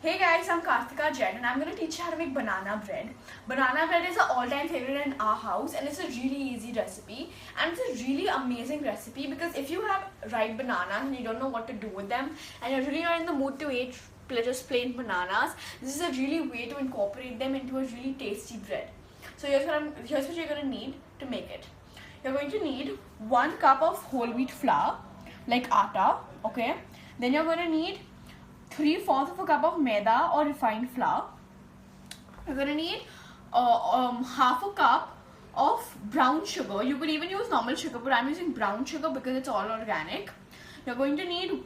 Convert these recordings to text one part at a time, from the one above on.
Hey guys, I'm Kartika, Jain, and I'm going to teach you how to make banana bread. Banana bread is an all-time favorite in our house, and it's a really easy recipe. And it's a really amazing recipe because if you have ripe bananas and you don't know what to do with them, and you're really not in the mood to eat just plain bananas, this is a really way to incorporate them into a really tasty bread. So here's what you're going to need to make it. You're going to need 1 cup of whole wheat flour, like atta, okay? Then you're going to need 3/4 of a cup of Maida or refined flour. You're going to need half a cup of brown sugar. You could even use normal sugar, but I'm using brown sugar because it's all organic. You're going to need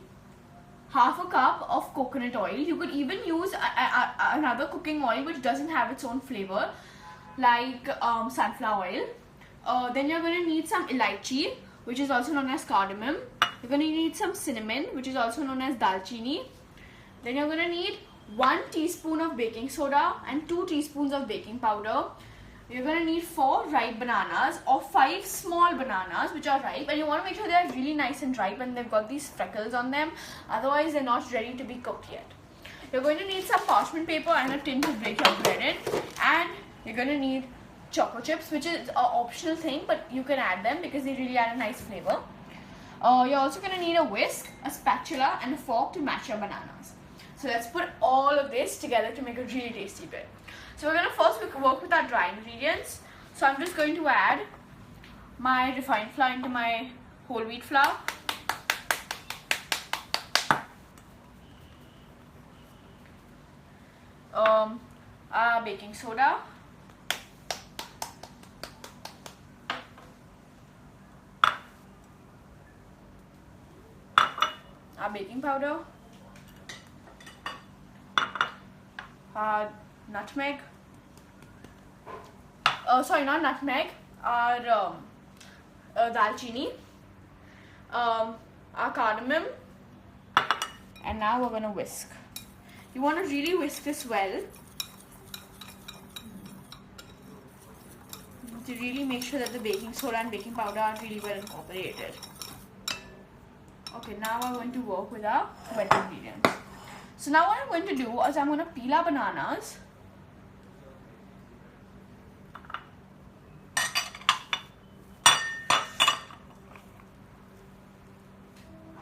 half a cup of coconut oil. You could even use another cooking oil which doesn't have its own flavor, like sunflower oil. Then you're going to need some elaichi, which is also known as cardamom. You're going to need some cinnamon, which is also known as dalchini. Then you're going to need 1 teaspoon of baking soda and 2 teaspoons of baking powder. You're going to need 4 ripe bananas or 5 small bananas which are ripe, and you want to make sure they are really nice and ripe and they've got these freckles on them, otherwise they're not ready to be cooked yet. You're going to need some parchment paper and a tin to break your bread in, and you're going to need choco chips, which is an optional thing, but you can add them because they really add a nice flavor. You're also going to need a whisk, a spatula and a fork to mash your bananas. So let's put all of this together to make a really tasty bread. So we're going to first work with our dry ingredients. So I'm just going to add my refined flour into my whole wheat flour. Our baking soda. Our baking powder. Nutmeg. Sorry, not nutmeg. Our dalchini. Our cardamom. And now we're gonna whisk. You want to really whisk this well to really make sure that the baking soda and baking powder are really well incorporated. Okay, now I'm going to work with our wet ingredients. So now what I'm going to do is I'm going to peel our bananas.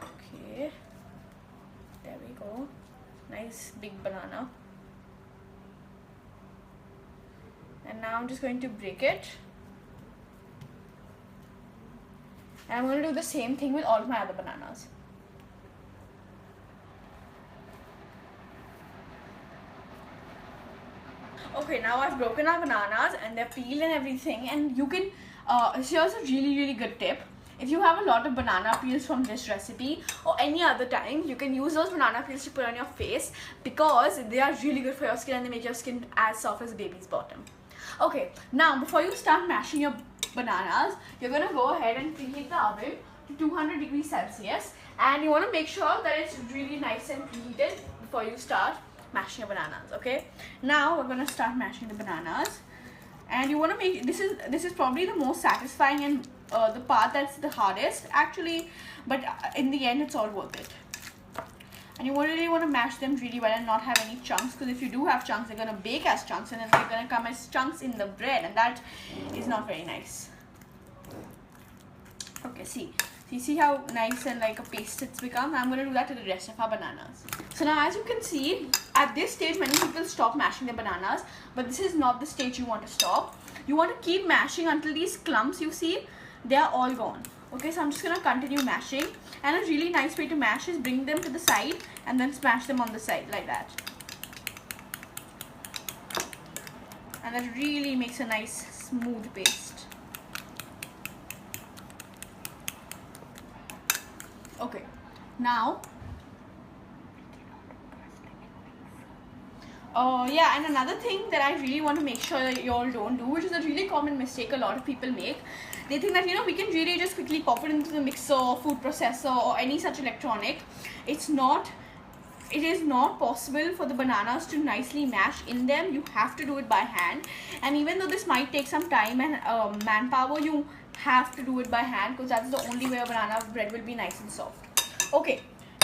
Okay, there we go. Nice big banana. And now I'm just going to break it. And I'm going to do the same thing with all of my other bananas. Okay, now I've broken our bananas and they're peeled and everything, and you can, here's a really good tip. If you have a lot of banana peels from this recipe or any other time, you can use those banana peels to put on your face because they are really good for your skin and they make your skin as soft as a baby's bottom. Okay, now before you start mashing your bananas, you're going to go ahead and preheat the oven to 200 degrees Celsius, and you want to make sure that it's really nice and preheated before you start mashing your bananas. Okay, now we're going to start mashing the bananas, and you want to make this is probably the most satisfying and the part that's the hardest actually, but in the end it's all worth it. And you really want to mash them really well and not have any chunks, because if you do have chunks, they're going to bake as chunks and then they're going to come as chunks in the bread, and that is not very nice. Okay, see how nice and like a paste it's become? I'm going to do that to the rest of our bananas. So now as you can see, at this stage many people stop mashing their bananas, but this is not the stage you want to stop. You want to keep mashing until these clumps you see, they are all gone. Okay, so I'm just going to continue mashing, and a really nice way to mash is bring them to the side and then smash them on the side like that. And that really makes a nice smooth paste. Okay, now yeah, and another thing that I really want to make sure that you all don't do, which is a really common mistake a lot of people make. They think that, we can really just quickly pop it into the mixer, food processor or any such electronic. It is not possible for the bananas to nicely mash in them. You have to do it by hand, and even though this might take some time and manpower, you have to do it by hand because that's the only way a banana bread will be nice and soft. Okay,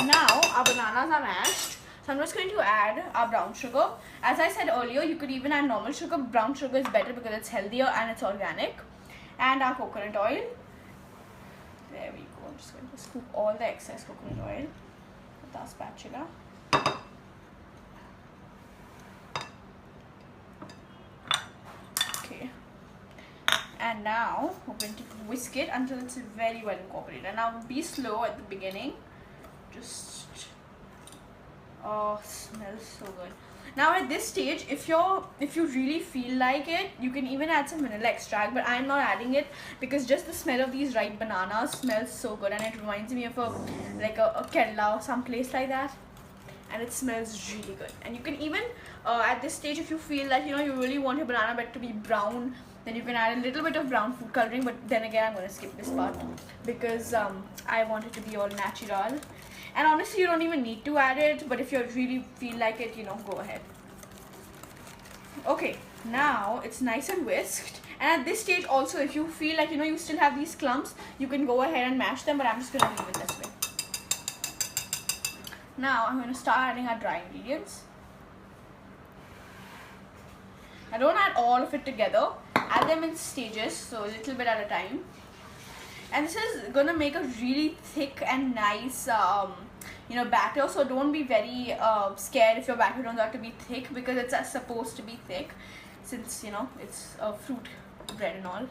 now our bananas are mashed. So I'm just going to add our brown sugar. As I said earlier, you could even add normal sugar. Brown sugar is better because it's healthier and it's organic. And our coconut oil. There we go. I'm just going to scoop all the excess coconut oil with our spatula. Okay. And now we're going to whisk it until it's very well incorporated. And now be slow at the beginning. Just, oh, smells so good. Now at this stage, if you really feel like it, you can even add some vanilla extract, but I'm not adding it because just the smell of these ripe bananas smells so good, and it reminds me of a Kerala or some place like that, and it smells really good. And you can even at this stage, if you feel like you really want your banana bread to be brown, then you can add a little bit of brown food coloring, but then again I'm going to skip this part because I want it to be all natural. And honestly, you don't even need to add it, but if you really feel like it, go ahead. Okay, now it's nice and whisked. And at this stage also, if you feel like, you still have these clumps, you can go ahead and mash them, but I'm just going to leave it this way. Now I'm going to start adding our dry ingredients. I don't add all of it together. Add them in stages, so a little bit at a time. And this is going to make a really thick and nice batter, so don't be very scared if your batter turns out to be thick, because it's supposed to be thick since it's a fruit bread and all.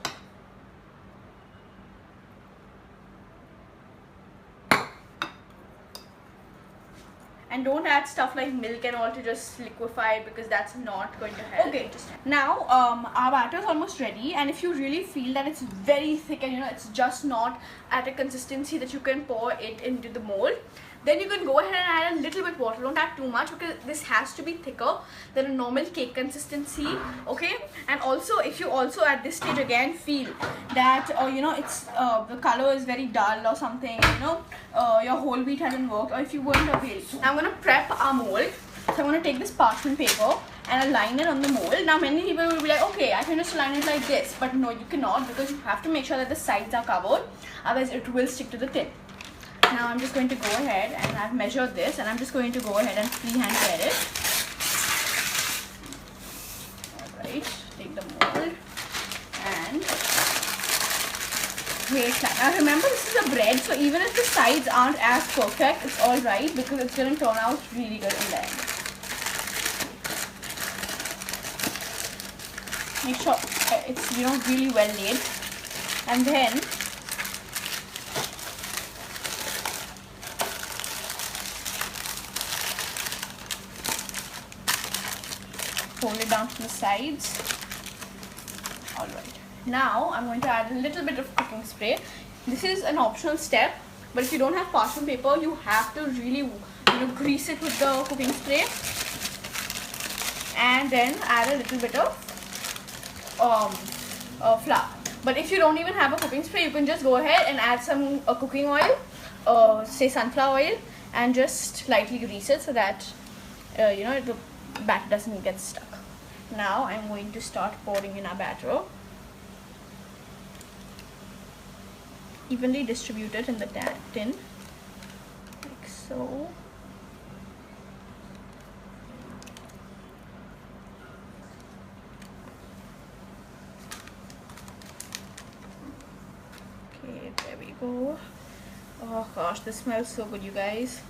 And don't add stuff like milk and all to just liquefy it, because that's not going to help. Okay, now our batter is almost ready, and if you really feel that it's very thick and it's just not at a consistency that you can pour it into the mold, then you can go ahead and add a little bit water. Don't add too much because this has to be thicker than a normal cake consistency. Okay, and also if you also at this stage again feel that it's the color is very dull or something, your whole wheat hasn't worked, or if you weren't available. Now I'm going to prep our mold. So I'm going to take this parchment paper and align it on the mold. Now many people will be like, okay, I can just align it like this, but no, you cannot, because you have to make sure that the sides are covered, otherwise it will stick to the tin. Now I'm just going to go ahead, and I've measured this, and I'm just going to go ahead and freehand tear it. Alright, take the mold and create that. Now remember, this is a bread, so even if the sides aren't as perfect, it's alright, because it's going to turn out really good in the end. Make sure it's really well laid, and then fold it down to the sides. Alright, now I'm going to add a little bit of cooking spray. This is an optional step, but if you don't have parchment paper, you have to really grease it with the cooking spray, and then add a little bit of flour. But if you don't even have a cooking spray, you can just go ahead and add some cooking oil, say sunflower oil, and just lightly grease it so that the batter doesn't get stuck. Now I'm going to start pouring in our batter. Evenly distribute it in the tin, like so. Okay, there we go. Oh gosh, this smells so good, you guys.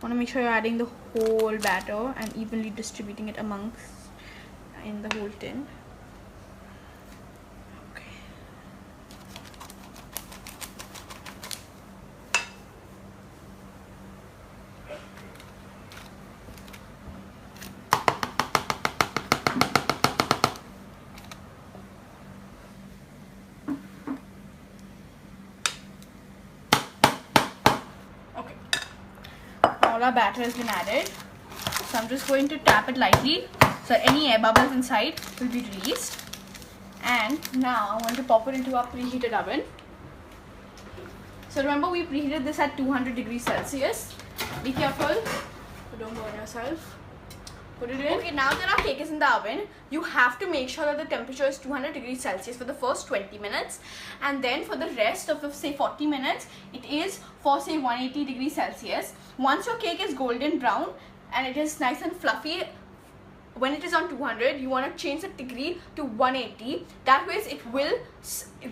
Want to make sure you're adding the whole batter and evenly distributing it amongst in the whole tin. Okay. All our batter has been added, so I'm just going to tap it lightly so any air bubbles inside will be released. And now I want to pop it into our preheated oven. So remember, we preheated this at 200 degrees Celsius. Be careful, so don't burn yourself. put it in. Okay, now that our cake is in the oven, you have to make sure that the temperature is 200 degrees Celsius for the first 20 minutes, and then for the rest of the say 40 minutes, it is for say 180 degrees Celsius. Once your cake is golden brown and it is nice and fluffy, when it is on 200, you want to change the degree to 180. That way it will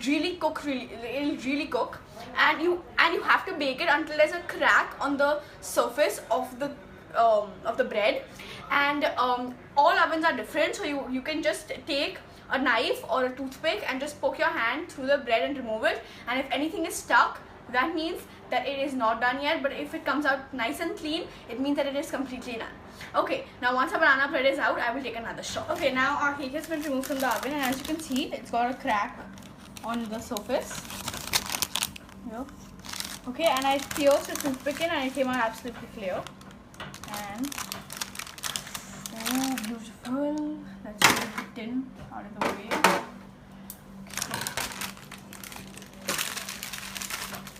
really cook, it'll really cook, and you have to bake it until there's a crack on the surface of the bread. And all ovens are different, so you can just take a knife or a toothpick and just poke your hand through the bread and remove it, and if anything is stuck, that means that it is not done yet. But if it comes out nice and clean, it means that it is completely done. Okay, now once our banana bread is out, I will take another shot. Okay, now our cake has been removed from the oven, and as you can see, it's got a crack on the surface. Yep. Okay, and I pierced the toothpick in, and it came out absolutely clear. And oh, beautiful. Let's get the tin out of the way.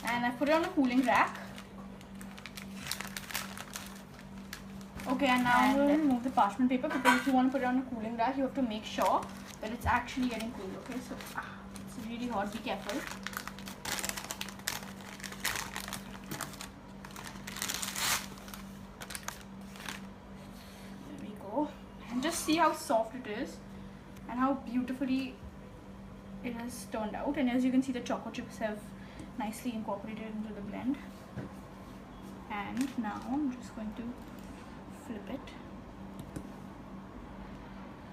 And I put it on a cooling rack. Okay, and now I'm going to remove the parchment paper, because if you want to put it on a cooling rack, you have to make sure that it's actually getting cool. Okay, so it's really hot, be careful. There we go. And just see how soft it is and how beautifully it has turned out. And as you can see, the chocolate chips have nicely incorporated into the blend. And now I'm just going to flip it.